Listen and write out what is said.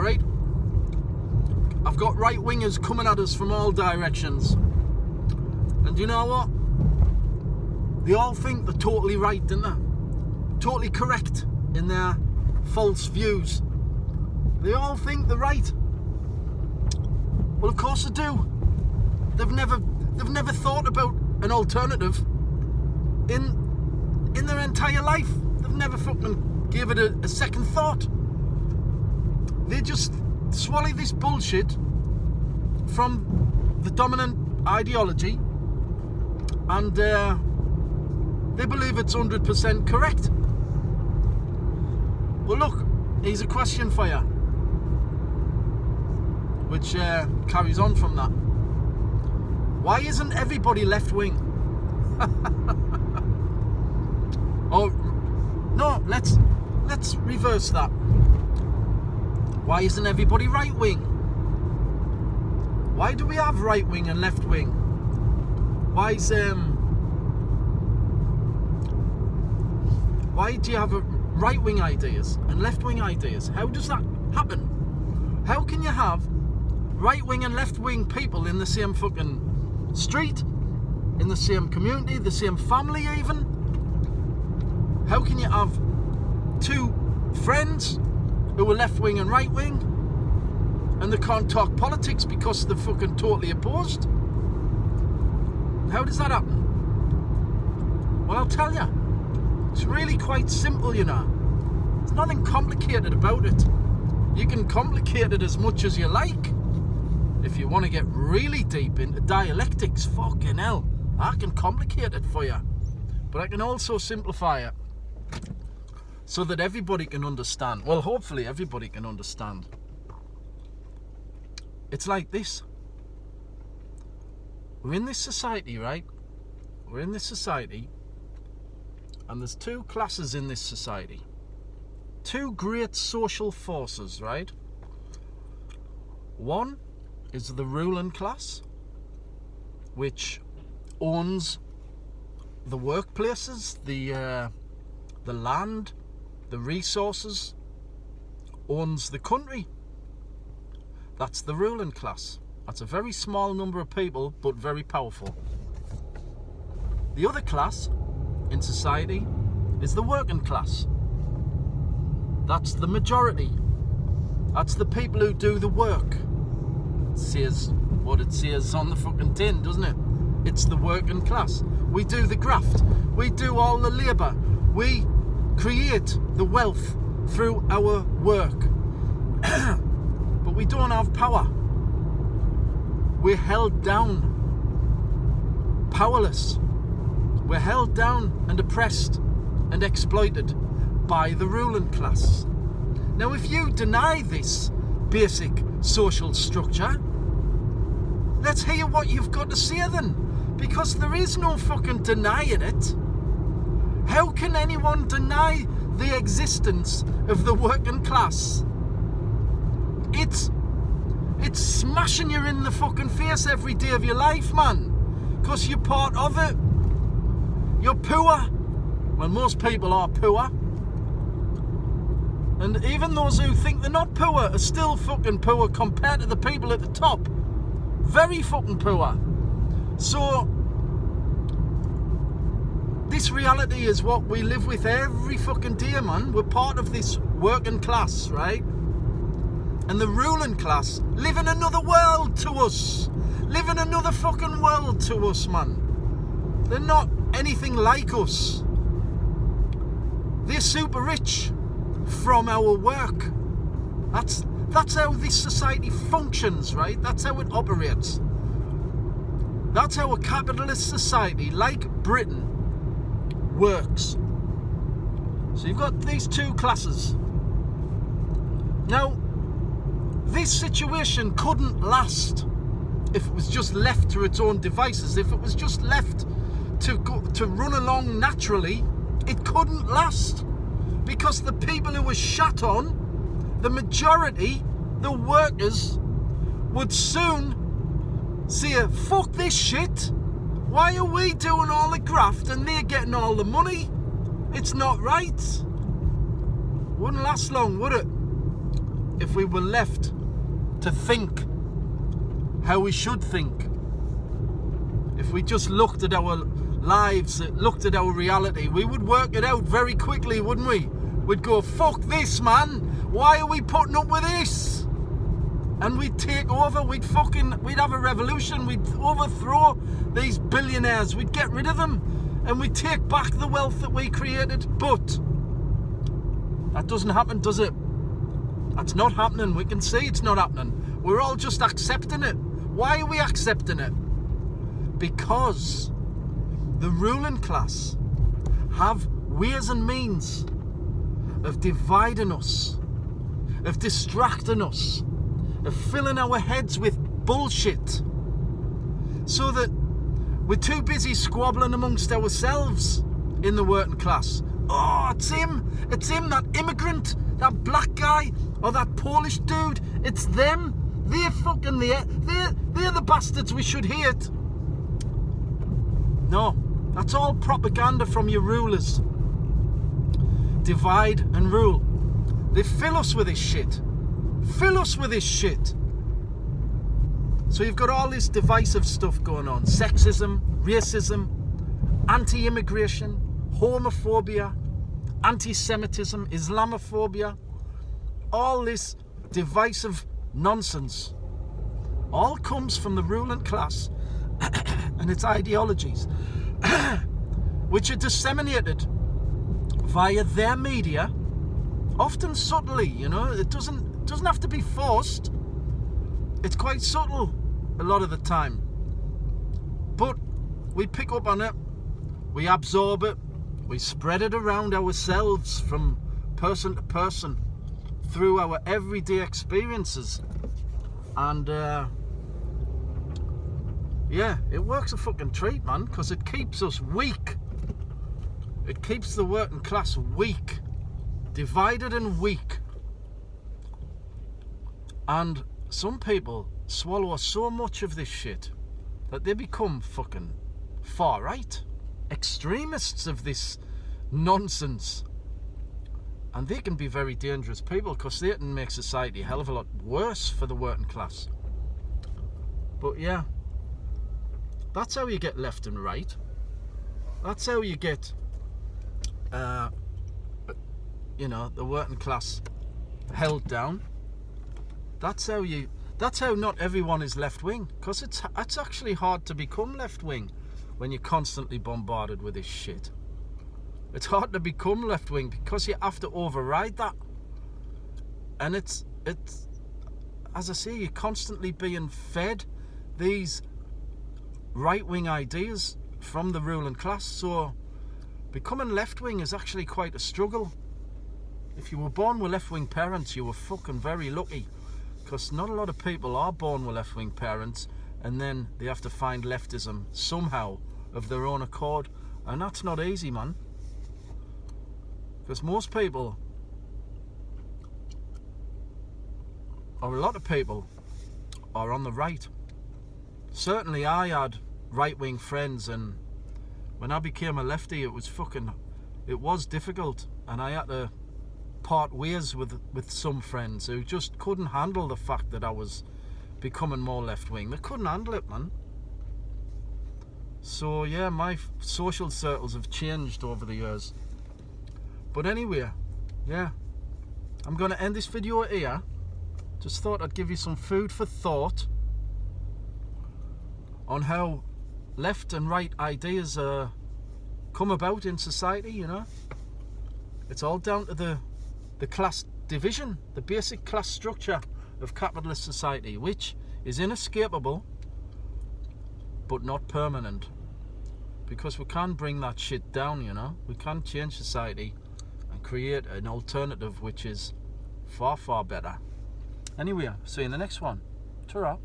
right? I've got right-wingers coming at us from all directions. And you know what? They all think they're totally right, don't they? Totally correct in their false views. They all think they're right. Well, of course they do. They've never thought about an alternative in their entire life. They've never fucking gave it a second thought. They just swallow this bullshit from the dominant ideology, and they believe it's 100% correct. Well, look, here's a question for you, which carries on from that. Why isn't everybody left-wing? Oh, no, let's reverse that. Why isn't everybody right-wing? Why do we have right-wing and left-wing? Why do you have right-wing ideas and left-wing ideas? How does that happen? How can you have right-wing and left-wing people in the same fucking street, in the same community, the same family even? How can you have two friends who are left-wing and right-wing and they can't talk politics because they're fucking totally opposed? How does that happen? Well, I'll tell you. It's really quite simple, you know. There's nothing complicated about it. You can complicate it as much as you like. If you want to get really deep into dialectics, fucking hell, I can complicate it for you. But I can also simplify it so that everybody can understand. Well, hopefully everybody can understand. It's like this. We're in this society, right? We're in this society, and there's two classes in this society. Two great social forces, right? One is the ruling class, which owns the workplaces, the land, the resources, owns the country. That's the ruling class. That's a very small number of people, but very powerful. The other class in society is the working class. That's the majority. That's the people who do the work. It says what it says on the fucking tin, doesn't it? It's the working class. We do the graft. We do all the labour. We create the wealth through our work. But we don't have power. We're held down, powerless. We're held down and oppressed and exploited by the ruling class. Now, if you deny this basic social structure, let's hear what you've got to say then, because there is no fucking denying it. How can anyone deny the existence of the working class? It's smashing you in the fucking face every day of your life, man, because you're part of it. You're poor. Well, most people are poor. And even those who think they're not poor are still fucking poor compared to the people at the top. Very fucking poor. So, this reality is what we live with every fucking day, man. We're part of this working class, right? And the ruling class live in another world to us. Live in another fucking world to us, man. They're not anything like us. They're super rich from our work. That's how this society functions, right? That's how it operates. That's how a capitalist society like Britain works. So you've got these two classes. Now, this situation couldn't last if it was just left to its own devices. If it was just left to run along naturally, it couldn't last. Because the people who were shat on, the majority, the workers, would soon say, fuck this shit. Why are we doing all the graft and they're getting all the money? It's not right. Wouldn't last long, would it? if we were left to think how we should think, if we just looked at our lives, looked at our reality, we would work it out very quickly, wouldn't we? We'd go, fuck this, man. Why are we putting up with this? And we'd take over. We'd have a revolution. We'd overthrow these billionaires. We'd get rid of them. And we'd take back the wealth that we created. But that doesn't happen, does it? That's not happening. We can see it's not happening. We're all just accepting it. Why are we accepting it? Because the ruling class have ways and means of dividing us, of distracting us, of filling our heads with bullshit, so that we're too busy squabbling amongst ourselves in the working class. Oh, it's him, that immigrant, that black guy, or that Polish dude. It's them. They're the bastards we should hate. No, that's all propaganda from your rulers. Divide and rule. They fill us with this shit. So you've got all this divisive stuff going on. Sexism, racism, anti-immigration, homophobia, anti-Semitism, Islamophobia. All this divisive nonsense all comes from the ruling class and its ideologies, which are disseminated via their media, often subtly. It doesn't have to be forced. It's quite subtle a lot of the time, but we pick up on it, we absorb it, we spread it around ourselves from person to person through our everyday experiences, and it works a fucking treat, man, because it keeps us weak. It keeps the working class weak, divided and weak. And some people swallow so much of this shit that they become fucking far right, extremists of this nonsense. And they can be very dangerous people, because they can make society a hell of a lot worse for the working class. But yeah, that's how you get left and right. That's how you get the working class held down. That's how not everyone is left wing, because it's actually hard to become left wing when you're constantly bombarded with this shit. It's hard to become left wing because you have to override that, and it's as I say, you're constantly being fed these right wing ideas from the ruling class. So becoming left wing is actually quite a struggle. If you were born with left wing parents, you were fucking very lucky, because not a lot of people are born with left wing parents and then they have to find leftism somehow of their own accord, and that's not easy, man. Because most people, or a lot of people, are on the right. Certainly I had right-wing friends, and when I became a lefty, it was difficult, and I had to part ways with some friends who just couldn't handle the fact that I was becoming more left-wing. They couldn't handle it, man. So yeah, my social circles have changed over the years. But anyway, yeah, I'm going to end this video here. Just thought I'd give you some food for thought on how left and right ideas come about in society. It's all down to the class division, the basic class structure of capitalist society, which is inescapable but not permanent, because we can't bring that shit down. We can't change society and create an alternative which is far, far better. Anyway, see you in the next one. Ta-ra.